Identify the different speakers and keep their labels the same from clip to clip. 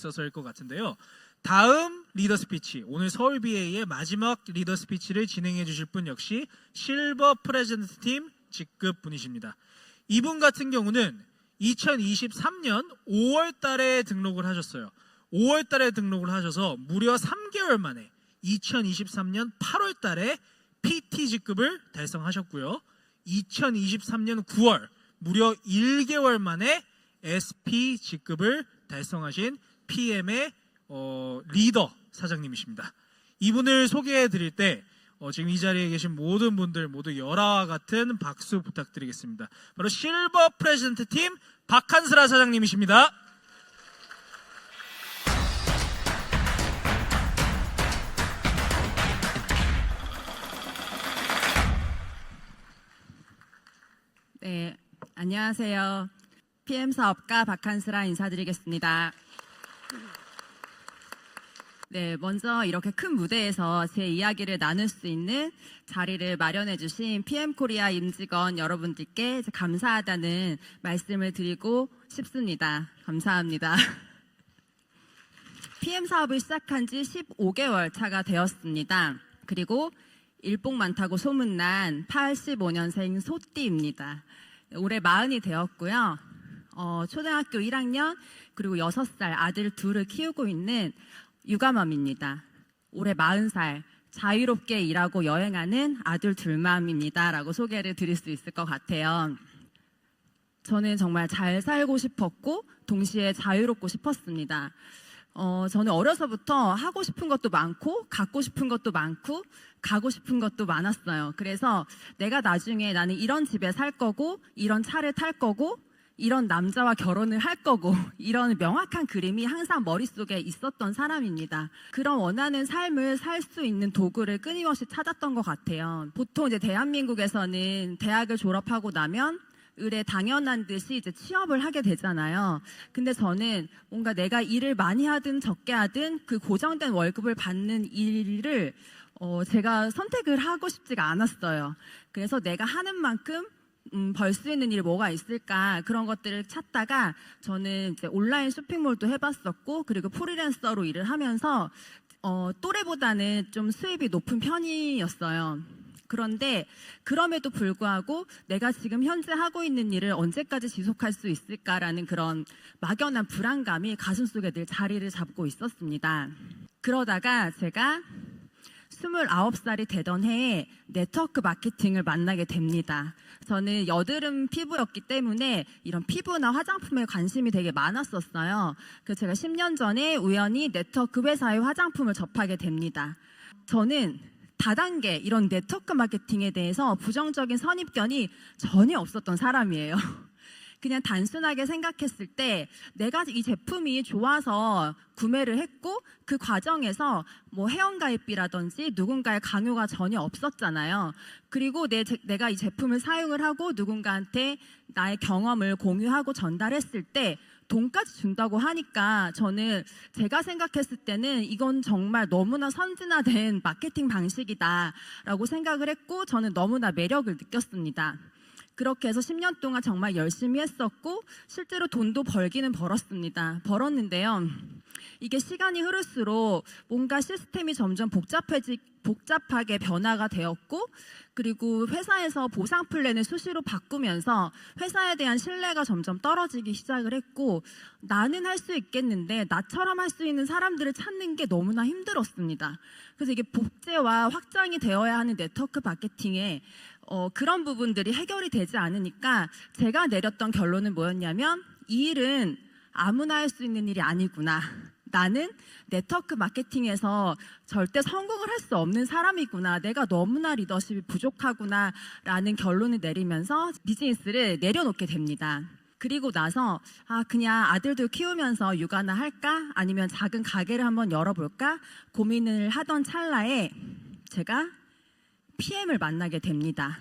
Speaker 1: 있어서일 것 같은데요. 다음 리더 스피치, 오늘 서울 BA의 마지막 리더 스피치를 진행해 주실 분 역시 실버 프레젠트 팀 직급 분이십니다. 이분 같은 경우는 2023년 5월 달에 등록을 하셨어요. 5월 달에 등록을 하셔서 무려 3개월 만에 2023년 8월 달에 PT 직급을 달성하셨고요. 2023년 9월 무려 1개월 만에 SP 직급을 달성하신 PM의 리더 사장님이십니다. 이분을 소개해 드릴 때 지금 이 자리에 계신 모든 분들 모두 열화와 같은 박수 부탁드리겠습니다. 바로 실버 프레젠트 팀 박한슬아 사장님이십니다.
Speaker 2: 네, 안녕하세요. PM 사업가 박한슬아 인사드리겠습니다. 네, 먼저 이렇게 큰 무대에서 제 이야기를 나눌 수 있는 자리를 마련해 주신 PM 코리아 임직원 여러분들께 감사하다는 말씀을 드리고 싶습니다. 감사합니다. PM 사업을 시작한 지 15개월 차가 되었습니다. 그리고 일복 많다고 소문난 85년생 소띠입니다. 올해 40이 되었고요. 초등학교 1학년 그리고 6살 아들 둘을 키우고 있는 육아맘입니다. 올해 40살 자유롭게 일하고 여행하는 아들 둘맘입니다. 라고 소개를 드릴 수 있을 것 같아요. 저는 정말 잘 살고 싶었고 동시에 자유롭고 싶었습니다. 저는 어려서부터 하고 싶은 것도 많고 갖고 싶은 것도 많고 가고 싶은 것도 많았어요. 그래서 내가 나중에 나는 이런 집에 살 거고 이런 차를 탈 거고 이런 남자와 결혼을 할 거고 이런 명확한 그림이 항상 머릿속에 있었던 사람입니다. 그런 원하는 삶을 살 수 있는 도구를 끊임없이 찾았던 것 같아요. 보통 이제 대한민국에서는 대학을 졸업하고 나면 을에 당연한 듯이 이제 취업을 하게 되잖아요. 근데 저는 뭔가 내가 일을 많이 하든 적게 하든 그 고정된 월급을 받는 일을 제가 선택을 하고 싶지가 않았어요. 그래서 내가 하는 만큼 벌 수 있는 일이 뭐가 있을까 그런 것들을 찾다가 저는 이제 온라인 쇼핑몰도 해봤었고 그리고 프리랜서로 일을 하면서 또래보다는 좀 수입이 높은 편이었어요. 그런데 그럼에도 불구하고 내가 지금 현재 하고 있는 일을 언제까지 지속할 수 있을까라는 그런 막연한 불안감이 가슴속에 늘 자리를 잡고 있었습니다. 그러다가 제가 29살이 되던 해에 네트워크 마케팅을 만나게 됩니다. 저는 여드름 피부였기 때문에 이런 피부나 화장품에 관심이 되게 많았었어요. 그래서 제가 10년 전에 우연히 네트워크 회사의 화장품을 접하게 됩니다. 저는 다단계 이런 네트워크 마케팅에 대해서 부정적인 선입견이 전혀 없었던 사람이에요. 그냥 단순하게 생각했을 때 내가 이 제품이 좋아서 구매를 했고 그 과정에서 뭐 회원가입비라든지 누군가의 강요가 전혀 없었잖아요. 그리고 내가 이 제품을 사용을 하고 누군가한테 나의 경험을 공유하고 전달했을 때 돈까지 준다고 하니까 저는 제가 생각했을 때는 이건 정말 너무나 선진화된 마케팅 방식이다라고 생각을 했고 저는 너무나 매력을 느꼈습니다. 그렇게 해서 10년 동안 정말 열심히 했었고 실제로 돈도 벌기는 벌었는데요. 이게 시간이 흐를수록 뭔가 시스템이 점점 복잡하게 변화가 되었고 그리고 회사에서 보상 플랜을 수시로 바꾸면서 회사에 대한 신뢰가 점점 떨어지기 시작을 했고 나는 할 수 있겠는데 나처럼 할 수 있는 사람들을 찾는 게 너무나 힘들었습니다. 그래서 이게 복제와 확장이 되어야 하는 네트워크 마케팅에 그런 부분들이 해결이 되지 않으니까 제가 내렸던 결론은 뭐였냐면 이 일은 아무나 할 수 있는 일이 아니구나. 나는 네트워크 마케팅에서 절대 성공을 할 수 없는 사람이구나. 내가 너무나 리더십이 부족하구나 라는 결론을 내리면서 비즈니스를 내려놓게 됩니다. 그리고 나서 그냥 아들도 키우면서 육아나 할까? 아니면 작은 가게를 한번 열어볼까? 고민을 하던 찰나에 제가 PM을 만나게 됩니다.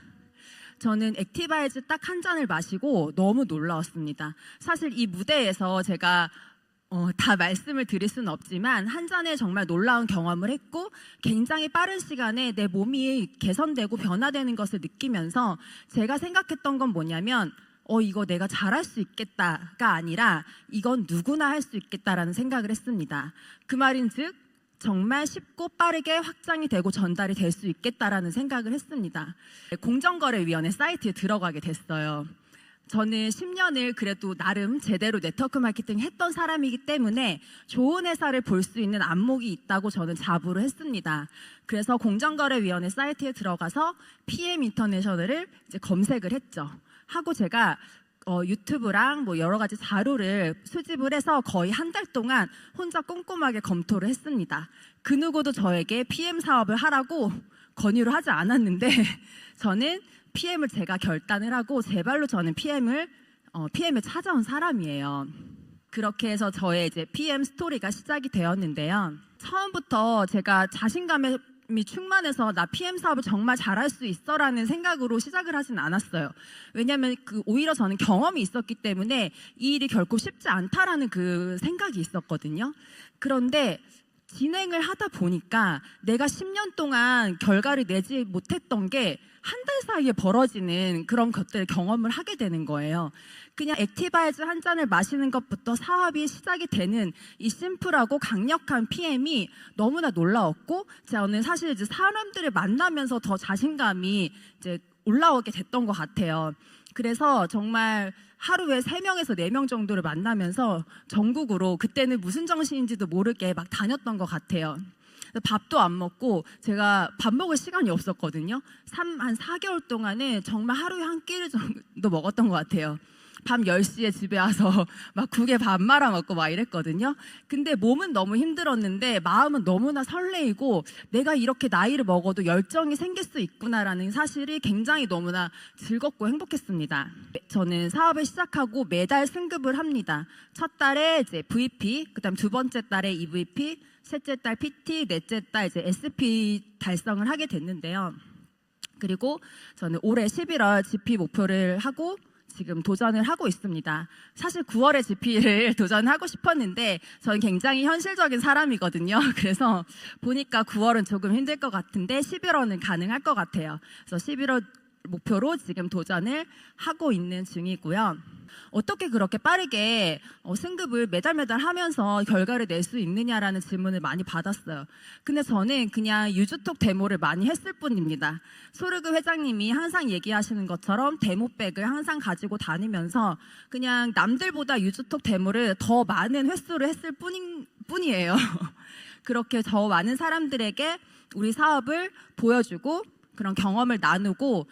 Speaker 2: 저는 액티바이즈 딱 한 잔을 마시고 너무 놀라웠습니다. 사실 이 무대에서 제가 다 말씀을 드릴 수는 없지만 한 잔에 정말 놀라운 경험을 했고 굉장히 빠른 시간에 내 몸이 개선되고 변화되는 것을 느끼면서 제가 생각했던 건 뭐냐면 이거 내가 잘할 수 있겠다가 아니라 이건 누구나 할 수 있겠다라는 생각을 했습니다. 그 말인즉 정말 쉽고 빠르게 확장이 되고 전달이 될 수 있겠다라는 생각을 했습니다. 공정거래위원회 사이트에 들어가게 됐어요. 저는 10년을 그래도 나름 제대로 네트워크 마케팅 했던 사람이기 때문에 좋은 회사를 볼 수 있는 안목이 있다고 저는 자부를 했습니다. 그래서 공정거래위원회 사이트에 들어가서 PM 인터내셔널을 이제 검색을 했죠. 하고 제가 유튜브랑 뭐 여러 가지 자료를 수집을 해서 거의 한 달 동안 혼자 꼼꼼하게 검토를 했습니다. 그 누구도 저에게 PM 사업을 하라고 권유를 하지 않았는데 저는 PM을 제가 결단을 하고 제 발로 저는 PM에 찾아온 사람이에요. 그렇게 해서 저의 이제 PM 스토리가 시작이 되었는데요. 처음부터 제가 자신감이 충만해서 나 PM 사업을 정말 잘할 수 있어라는 생각으로 시작을 하진 않았어요. 왜냐하면 오히려 저는 경험이 있었기 때문에 이 일이 결코 쉽지 않다라는 그 생각이 있었거든요. 그런데 진행을 하다 보니까 내가 10년 동안 결과를 내지 못했던 게 한 달 사이에 벌어지는 그런 것들을 경험을 하게 되는 거예요. 그냥 액티바이즈 한 잔을 마시는 것부터 사업이 시작이 되는 이 심플하고 강력한 PM이 너무나 놀라웠고, 저는 사실 이제 사람들을 만나면서 더 자신감이 이제 올라오게 됐던 것 같아요. 그래서 정말 하루에 3명에서 4명 정도를 만나면서 전국으로, 그때는 무슨 정신인지도 모르게 막 다녔던 것 같아요. 밥도 안 먹고 제가 밥 먹을 시간이 없었거든요. 한 4개월 동안은 정말 하루에 한 끼를 정도 먹었던 것 같아요. 밤 10시에 집에 와서 막 국에 밥 말아 먹고 막 이랬거든요. 근데 몸은 너무 힘들었는데 마음은 너무나 설레이고 내가 이렇게 나이를 먹어도 열정이 생길 수 있구나라는 사실이 굉장히 너무나 즐겁고 행복했습니다. 저는 사업을 시작하고 매달 승급을 합니다. 첫 달에 이제 VP, 그다음 두 번째 달에 EVP, 셋째 달 PT, 넷째 달 이제 SP 달성을 하게 됐는데요. 그리고 저는 올해 11월 GP 목표를 하고 지금 도전을 하고 있습니다. 사실 9월에 GP를 도전하고 싶었는데 저는 굉장히 현실적인 사람이거든요. 그래서 보니까 9월은 조금 힘들 것 같은데 11월은 가능할 것 같아요. 그래서 11월 목표로 지금 도전을 하고 있는 중이고요. 어떻게 그렇게 빠르게 승급을 매달 하면서 결과를 낼 수 있느냐라는 질문을 많이 받았어요. 근데 저는 그냥 유주톡 데모를 많이 했을 뿐입니다. 소르그 회장님이 항상 얘기하시는 것처럼 데모백을 항상 가지고 다니면서 그냥 남들보다 유주톡 데모를 더 많은 횟수를 했을 뿐이에요. 그렇게 더 많은 사람들에게 우리 사업을 보여주고 그런 경험을 나누고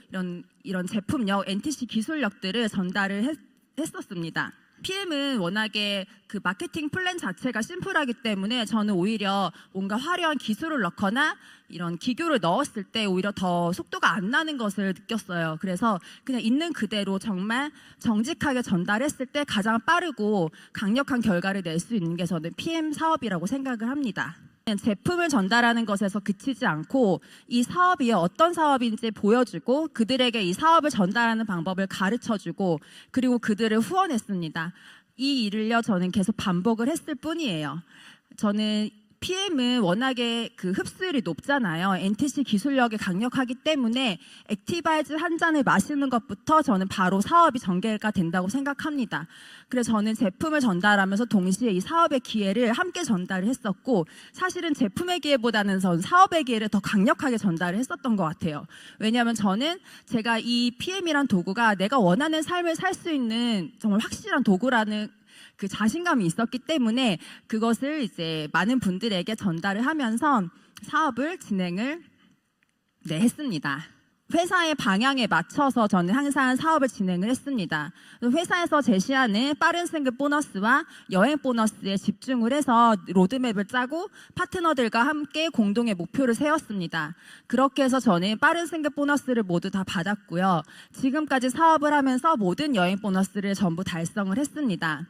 Speaker 2: 이런 제품력, NTC 기술력들을 전달을 했었습니다. PM은 워낙에 그 마케팅 플랜 자체가 심플하기 때문에 저는 오히려 뭔가 화려한 기술을 넣거나 이런 기교를 넣었을 때 오히려 더 속도가 안 나는 것을 느꼈어요. 그래서 그냥 있는 그대로 정말 정직하게 전달했을 때 가장 빠르고 강력한 결과를 낼 수 있는 게 저는 PM 사업이라고 생각을 합니다. 제품을 전달하는 것에서 그치지 않고 이 사업이 어떤 사업인지 보여주고 그들에게 이 사업을 전달하는 방법을 가르쳐주고 그리고 그들을 후원했습니다. 이 일을요 저는 계속 반복을 했을 뿐이에요. 저는 PM은 워낙에 그 흡수율이 높잖아요. NTC 기술력이 강력하기 때문에 액티바이즈 한 잔을 마시는 것부터 저는 바로 사업이 전개가 된다고 생각합니다. 그래서 저는 제품을 전달하면서 동시에 이 사업의 기회를 함께 전달을 했었고 사실은 제품의 기회보다는 전 사업의 기회를 더 강력하게 전달을 했었던 것 같아요. 왜냐하면 저는 제가 이 PM이란 도구가 내가 원하는 삶을 살 수 있는 정말 확실한 도구라는 그 자신감이 있었기 때문에 그것을 이제 많은 분들에게 전달을 하면서 사업을 진행을 했습니다. 회사의 방향에 맞춰서 저는 항상 사업을 진행을 했습니다. 회사에서 제시하는 빠른 승급 보너스와 여행 보너스에 집중을 해서 로드맵을 짜고 파트너들과 함께 공동의 목표를 세웠습니다. 그렇게 해서 저는 빠른 승급 보너스를 모두 다 받았고요. 지금까지 사업을 하면서 모든 여행 보너스를 전부 달성을 했습니다.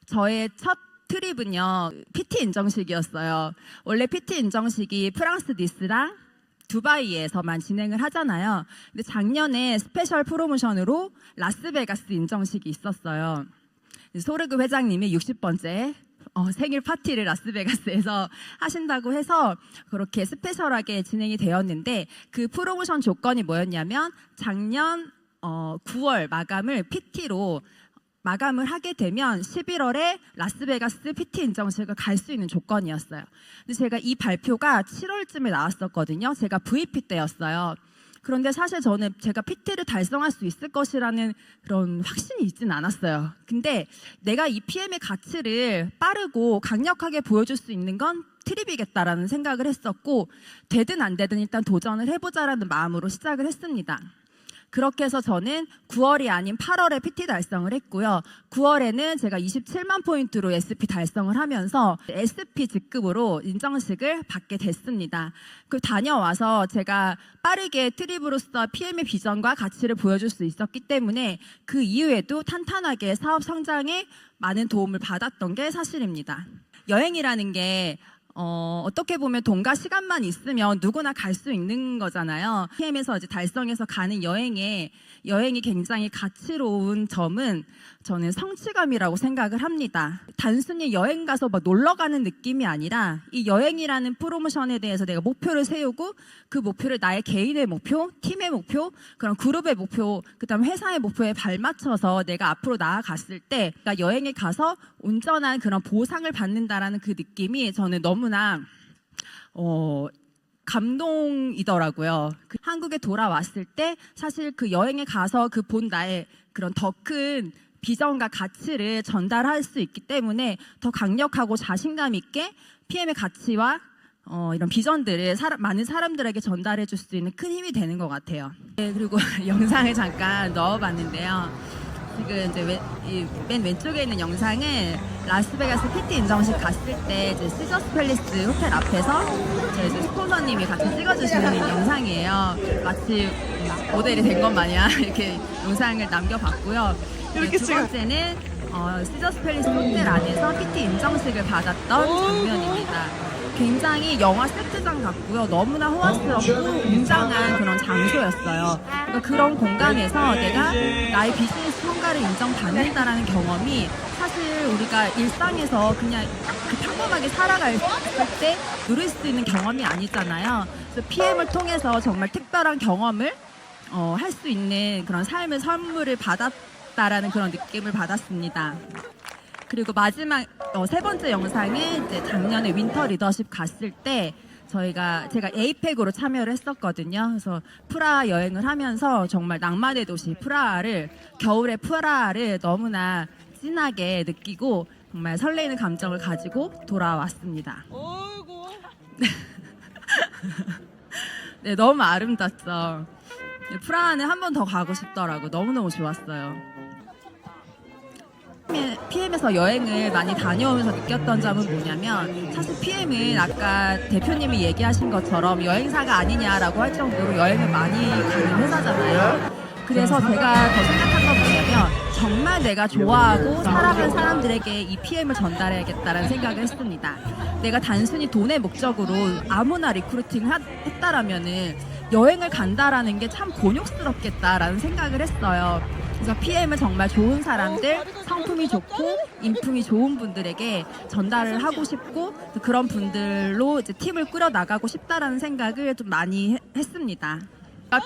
Speaker 2: 저의 첫 트립은요 PT 인정식이었어요. 원래 PT 인정식이 프랑스 니스랑 두바이에서만 진행을 하잖아요. 근데 작년에 스페셜 프로모션으로 라스베가스 인정식이 있었어요. 소르그 회장님이 60번째 생일 파티를 라스베가스에서 하신다고 해서 그렇게 스페셜하게 진행이 되었는데 그 프로모션 조건이 뭐였냐면 작년 9월 마감을 PT로 마감을 하게 되면 11월에 라스베가스 PT 인정식을 갈 수 있는 조건이었어요. 근데 제가 이 발표가 7월쯤에 나왔었거든요. 제가 VP 때였어요. 그런데 사실 저는 제가 PT를 달성할 수 있을 것이라는 그런 확신이 있진 않았어요. 근데 내가 이 PM의 가치를 빠르고 강력하게 보여줄 수 있는 건 트립이겠다라는 생각을 했었고, 되든 안 되든 일단 도전을 해보자라는 마음으로 시작을 했습니다. 그렇게 해서 저는 9월이 아닌 8월에 PT 달성을 했고요. 9월에는 제가 27만 포인트로 SP 달성을 하면서 SP 직급으로 인정식을 받게 됐습니다. 그 다녀와서 제가 빠르게 트립으로서 PM의 비전과 가치를 보여줄 수 있었기 때문에 그 이후에도 탄탄하게 사업 성장에 많은 도움을 받았던 게 사실입니다. 여행이라는 게 어떻게 보면 돈과 시간만 있으면 누구나 갈 수 있는 거잖아요. PM에서 이제 달성해서 가는 여행이 굉장히 가치로운 점은 저는 성취감이라고 생각을 합니다. 단순히 여행 가서 막 놀러 가는 느낌이 아니라 이 여행이라는 프로모션에 대해서 내가 목표를 세우고 그 목표를 나의 개인의 목표, 팀의 목표, 그런 그룹의 목표, 그다음 회사의 목표에 발맞춰서 내가 앞으로 나아갔을 때 그러니까 여행에 가서 온전한 그런 보상을 받는다라는 그 느낌이 저는 너무나 감동이더라고요. 한국에 돌아왔을 때 사실 그 여행에 가서 그 본 나의 그런 더 큰 비전과 가치를 전달할 수 있기 때문에 더 강력하고 자신감 있게 PM의 가치와 이런 비전들을 많은 사람들에게 전달해 줄 수 있는 큰 힘이 되는 것 같아요. 네, 그리고 영상을 잠깐 넣어봤는데요. 지금 이제 맨 왼쪽에 있는 영상은 라스베가스 PT 인정식 갔을 때 이제 시저스 팰리스 호텔 앞에서 저희 이제 스폰서님이 같이 찍어주시는 영상이에요. 마치 모델이 된 것 마냥 이렇게 영상을 남겨봤고요. 네, 두 번째는 시저스 팰리스 호텔 안에서 PT 인정식을 받았던 장면입니다. 굉장히 영화 세트장 같고요. 너무나 호화스럽고 웅장한 그런 장소였어요. 그러니까 그런 공간에서 내가 나의 비즈니스 성과를 인정받는다라는 경험이 사실 우리가 일상에서 그냥 평범하게 살아갈 때 누릴 수 있는 경험이 아니잖아요. 그래서 PM을 통해서 정말 특별한 경험을 할 수 있는 그런 삶의 선물을 받았다라는 그런 느낌을 받았습니다. 그리고 마지막 세 번째 영상은 이제 작년에 윈터 리더십 갔을 때 제가 에이펙으로 참여를 했었거든요. 그래서 프라하 여행을 하면서 정말 낭만의 도시 겨울의 프라하를 너무나 진하게 느끼고 정말 설레이는 감정을 가지고 돌아왔습니다. 네, 너무 아름답죠. 프라하는 한 번 더 가고 싶더라고. 너무너무 좋았어요. PM에서 여행을 많이 다녀오면서 느꼈던 점은 뭐냐면 사실 PM은 아까 대표님이 얘기하신 것처럼 여행사가 아니냐라고 할 정도로 여행을 많이 가는 회사잖아요. 그래서 제가 더 생각한 건 뭐냐면 정말 내가 좋아하고 사랑하는 사람들에게 이 PM을 전달해야겠다는 생각을 했습니다. 내가 단순히 돈의 목적으로 아무나 리크루팅을 했다라면은 여행을 간다라는 게 참 곤욕스럽겠다라는 생각을 했어요. 그래서 PM을 정말 좋은 사람들, 성품이 좋고 인품이 좋은 분들에게 전달을 하고 싶고 그런 분들로 이제 팀을 꾸려 나가고 싶다라는 생각을 좀 많이 했습니다.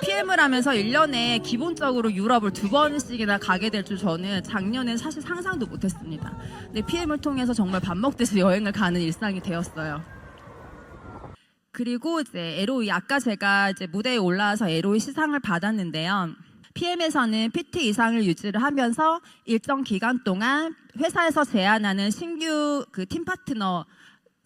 Speaker 2: PM을 하면서 1년에 기본적으로 유럽을 2번씩이나 가게 될 줄 저는 작년에 사실 상상도 못했습니다. 근데 PM을 통해서 정말 밥 먹듯이 여행을 가는 일상이 되었어요. 그리고 이제 LOE, 아까 제가 이제 무대에 올라와서 LOE 시상을 받았는데요. PM에서는 PT 이상을 유지를 하면서 일정 기간 동안 회사에서 제안하는 신규 그 팀 파트너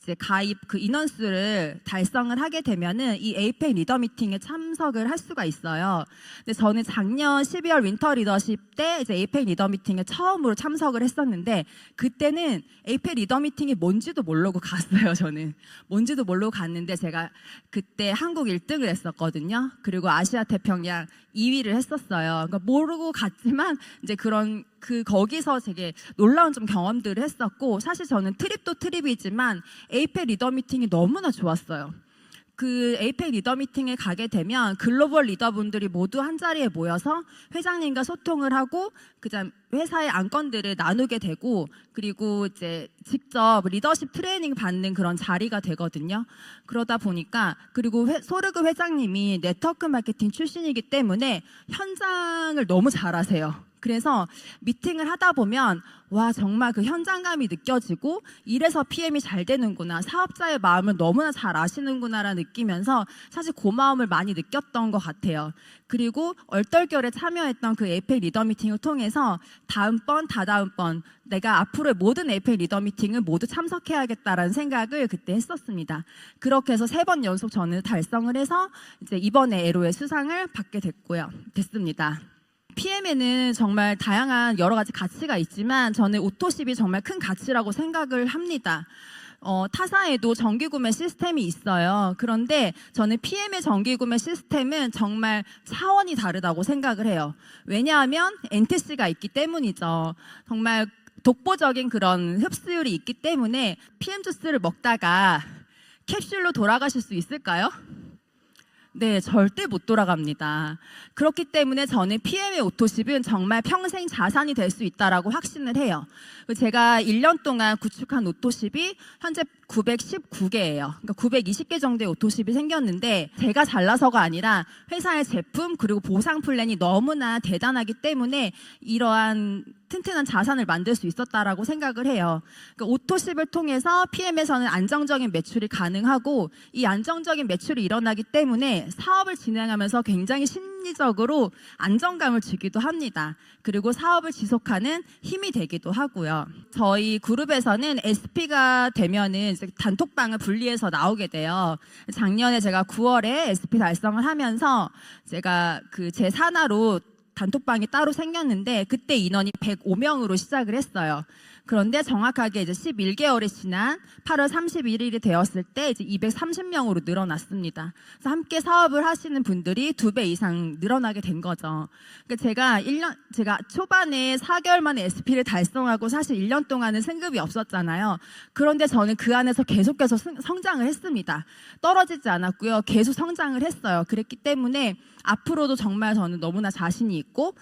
Speaker 2: 이제 가입 그 인원수를 달성을 하게 되면은 이 에이펙 리더 미팅에 참석을 할 수가 있어요. 근데 저는 작년 12월 윈터 리더십 때 이제 에이펙 리더 미팅에 처음으로 참석을 했었는데 그때는 에이펙 리더 미팅이 뭔지도 모르고 갔어요. 저는 뭔지도 모르고 갔는데 제가 그때 한국 1등을 했었거든요. 그리고 아시아 태평양 2위를 했었어요. 그러니까 모르고 갔지만 이제 거기서 되게 놀라운 좀 경험들을 했었고 사실 저는 트립도 트립이지만 에이펙 리더 미팅이 너무나 좋았어요. 그 에이펙 리더 미팅에 가게 되면 글로벌 리더분들이 모두 한 자리에 모여서 회장님과 소통을 하고 그다음 회사의 안건들을 나누게 되고 그리고 이제 직접 리더십 트레이닝 받는 그런 자리가 되거든요. 그러다 보니까 그리고 소르그 회장님이 네트워크 마케팅 출신이기 때문에 현장을 너무 잘하세요. 그래서 미팅을 하다 보면 와 정말 그 현장감이 느껴지고 이래서 PM이 잘 되는구나, 사업자의 마음을 너무나 잘 아시는구나라 느끼면서 사실 고마움을 많이 느꼈던 것 같아요. 그리고 얼떨결에 참여했던 그 에이펙 리더 미팅을 통해서 다음번 다다음번 내가 앞으로의 모든 에이펙 리더 미팅을 모두 참석해야겠다라는 생각을 그때 했었습니다. 그렇게 해서 3번 연속 저는 달성을 해서 이제 이번에 에로의 수상을 받게 됐습니다. PM에는 정말 다양한 여러 가지 가치가 있지만 저는 오토십이 정말 큰 가치라고 생각을 합니다. 타사에도 정기구매 시스템이 있어요. 그런데 저는 PM의 정기구매 시스템은 정말 차원이 다르다고 생각을 해요. 왜냐하면 NTC가 있기 때문이죠. 정말 독보적인 그런 흡수율이 있기 때문에 PM 주스를 먹다가 캡슐로 돌아가실 수 있을까요? 네, 절대 못 돌아갑니다. 그렇기 때문에 저는 PM의 오토십은 정말 평생 자산이 될 수 있다라고 확신을 해요. 제가 1년 동안 구축한 오토십이 현재 919개예요. 그러니까 920개 정도의 오토십이 생겼는데 제가 잘나서가 아니라 회사의 제품 그리고 보상 플랜이 너무나 대단하기 때문에 이러한 튼튼한 자산을 만들 수 있었다라고 생각을 해요. 그러니까 오토십을 통해서 PM에서는 안정적인 매출이 가능하고 이 안정적인 매출이 일어나기 때문에 사업을 진행하면서 굉장히 심리적으로 안정감을 주기도 합니다. 그리고 사업을 지속하는 힘이 되기도 하고요. 저희 그룹에서는 SP가 되면은 이제 단톡방을 분리해서 나오게 돼요. 작년에 제가 9월에 SP 달성을 하면서 제가 그 제 산하로 단톡방이 따로 생겼는데 그때 인원이 105명으로 시작을 했어요. 그런데 정확하게 이제 11개월이 지난 8월 31일이 되었을 때 이제 230명으로 늘어났습니다. 그래서 함께 사업을 하시는 분들이 2배 이상 늘어나게 된 거죠. 그러니까 제가 초반에 4개월 만에 SP를 달성하고 사실 1년 동안은 승급이 없었잖아요. 그런데 저는 그 안에서 계속해서 성장을 했습니다. 떨어지지 않았고요. 계속 성장을 했어요. 그랬기 때문에 앞으로도 정말 저는 너무나 자신이 있고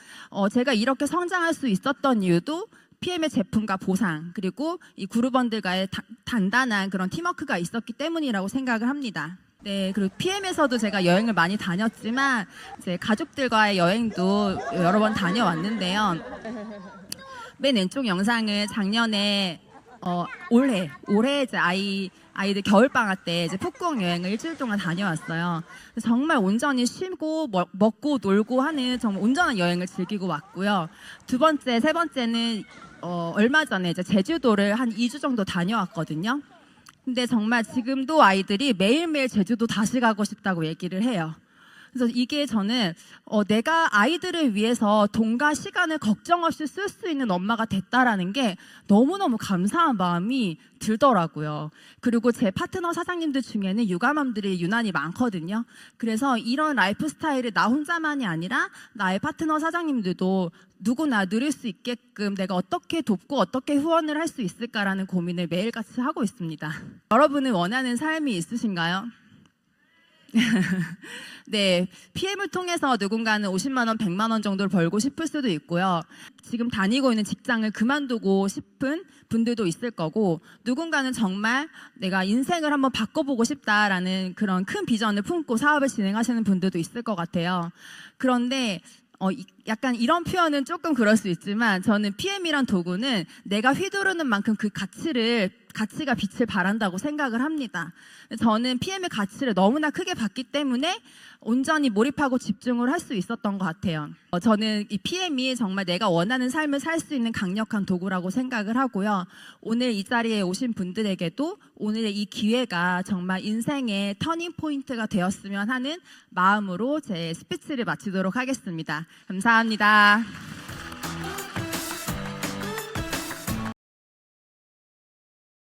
Speaker 2: 제가 이렇게 성장할 수 있었던 이유도 PM의 제품과 보상 그리고 이 그룹원들과의 단단한 그런 팀워크가 있었기 때문이라고 생각을 합니다. 네, 그리고 PM에서도 제가 여행을 많이 다녔지만 이제 가족들과의 여행도 여러 번 다녀왔는데요. 맨 왼쪽 영상은 작년에 올해 이제 아이들 겨울방학 때 이제 푸꾸옥 여행을 일주일 동안 다녀왔어요. 정말 온전히 쉬고 먹고 놀고 하는 정말 온전한 여행을 즐기고 왔고요. 세 번째는 얼마 전에 이제 제주도를 한 2주 정도 다녀왔거든요. 근데 정말 지금도 아이들이 매일매일 제주도 다시 가고 싶다고 얘기를 해요. 그래서 이게 저는 내가 아이들을 위해서 돈과 시간을 걱정 없이 쓸 수 있는 엄마가 됐다라는 게 너무너무 감사한 마음이 들더라고요. 그리고 제 파트너 사장님들 중에는 육아맘들이 유난히 많거든요. 그래서 이런 라이프 스타일을 나 혼자만이 아니라 나의 파트너 사장님들도 누구나 누릴 수 있게끔 내가 어떻게 돕고 어떻게 후원을 할 수 있을까라는 고민을 매일같이 하고 있습니다. 여러분은 원하는 삶이 있으신가요? 네, PM을 통해서 누군가는 50만 원, 100만 원 정도를 벌고 싶을 수도 있고요. 지금 다니고 있는 직장을 그만두고 싶은 분들도 있을 거고, 누군가는 정말 내가 인생을 한번 바꿔보고 싶다라는 그런 큰 비전을 품고 사업을 진행하시는 분들도 있을 것 같아요. 그런데 약간 이런 표현은 조금 그럴 수 있지만 저는 PM이란 도구는 내가 휘두르는 만큼 그 가치가 빛을 발한다고 생각을 합니다. 저는 PM의 가치를 너무나 크게 봤기 때문에 온전히 몰입하고 집중을 할 수 있었던 것 같아요. 저는 이 PM이 정말 내가 원하는 삶을 살 수 있는 강력한 도구라고 생각을 하고요. 오늘 이 자리에 오신 분들에게도 오늘의 이 기회가 정말 인생의 터닝 포인트가 되었으면 하는 마음으로 제 스피치를 마치도록 하겠습니다. 감사합니다.